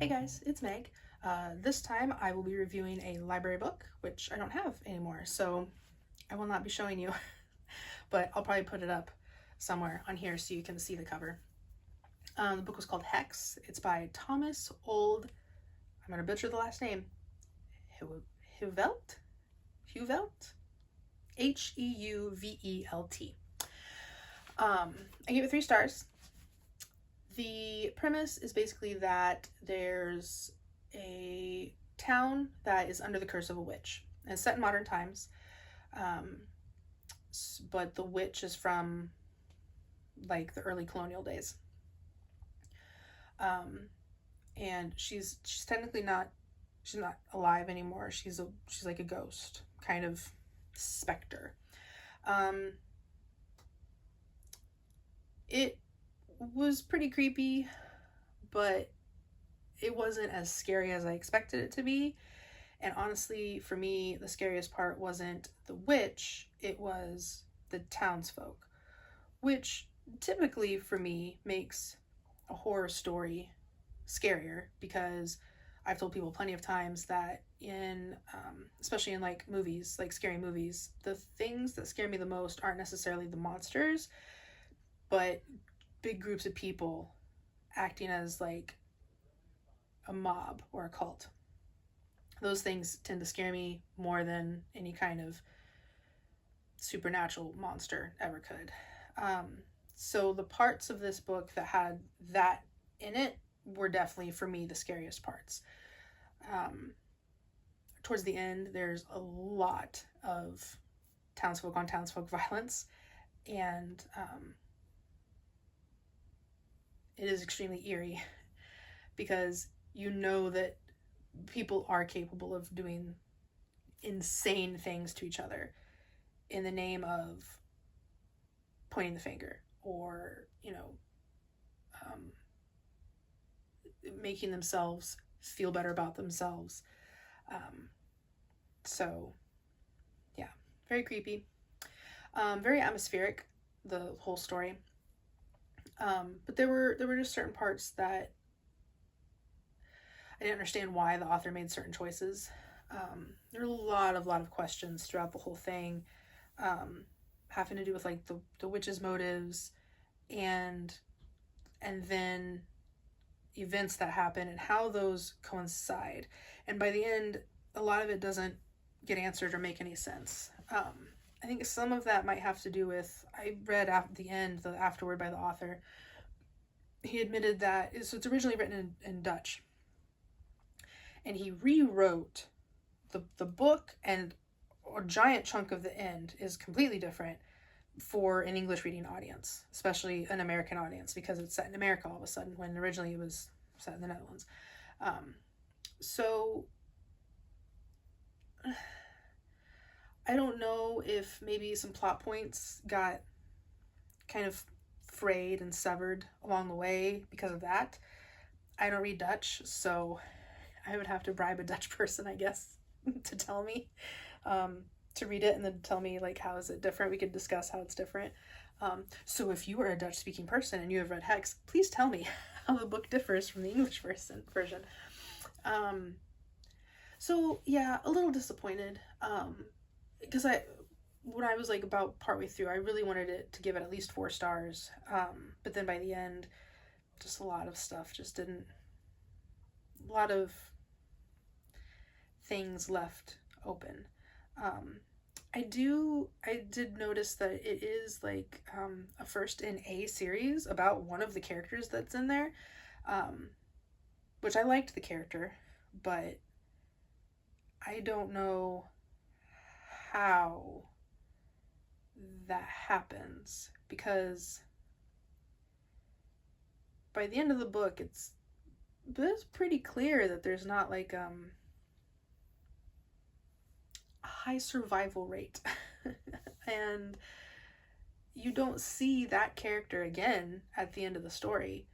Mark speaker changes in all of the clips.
Speaker 1: Hey guys, it's Meg. This time I will be reviewing a library book, which I don't have anymore, so I will not be showing you, but I'll probably put it up somewhere on here so you can see the cover. The book was called HEX. It's by Thomas Olde. I'm going to butcher the last name. Heuvelt? Heuvelt? I gave it 3 stars. The premise is basically that there's a town that is under the curse of a witch. And it's set in modern times, but the witch is from like the early colonial days. And she's technically not alive anymore. She's like a ghost, kind of specter. It was pretty creepy, but it wasn't as scary as I expected it to be. And honestly, for me, the scariest part wasn't the witch, it was the townsfolk, which typically for me makes a horror story scarier, because I've told people plenty of times that especially in like movies, like scary movies, the things that scare me the most aren't necessarily the monsters, but big groups of people acting as like a mob or a cult. Those things tend to scare me more than any kind of supernatural monster ever could. So the parts of this book that had that in it were definitely, for me, the scariest parts. Towards the end, there's a lot of townsfolk on townsfolk violence, and it is extremely eerie, because you know that people are capable of doing insane things to each other in the name of pointing the finger, or making themselves feel better about themselves. So yeah, very creepy, very atmospheric, the whole story. But there were just certain parts that I didn't understand why the author made certain choices. There are a lot of questions throughout the whole thing, having to do with like the witch's motives, and then events that happen and how those coincide. And by the end, a lot of it doesn't get answered or make any sense. I think some of that might have to do with, I read at the end, the afterword by the author. He admitted that it's originally written in Dutch, and he rewrote the book, and a giant chunk of the end is completely different for an English reading audience, especially an American audience, because it's set in America all of a sudden when originally it was set in the Netherlands. So I don't know if maybe some plot points got kind of frayed and severed along the way because of that. I don't read Dutch, so I would have to bribe a Dutch person, I guess, to tell me, to read it and then tell me like how is it different. We could discuss how it's different. So if you are a Dutch speaking person and you have read HEX, please tell me how the book differs from the English version. So yeah, a little disappointed, because when I was like about partway through, I really wanted it to give it at least 4 stars, but then by the end, just a lot of stuff just didn't, a lot of things left open. I did notice that it is like a first in a series about one of the characters that's in there, which I liked the character, but I don't know how that happens, because by the end of the book it's pretty clear that there's not like a high survival rate. And you don't see that character again at the end of the story.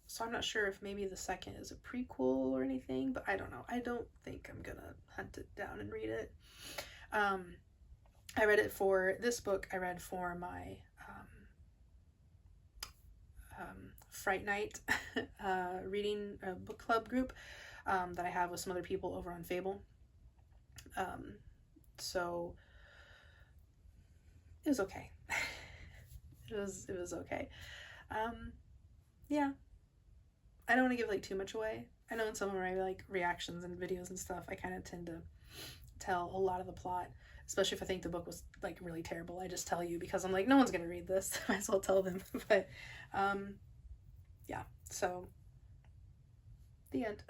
Speaker 1: So I'm not sure if maybe the second is a prequel or anything, but I don't know. I don't think I'm gonna hunt it down and read it. I read it for this book. I read for my Fright Night reading book club group that I have with some other people over on Fable. So it was okay. it was okay. Yeah. I don't want to give like too much away. I know in some of my like reactions and videos and stuff, I kind of tend to tell a lot of the plot, especially if I think the book was like really terrible. I just tell you because I'm like, no one's gonna read this. Might as well tell them. But yeah, so the end.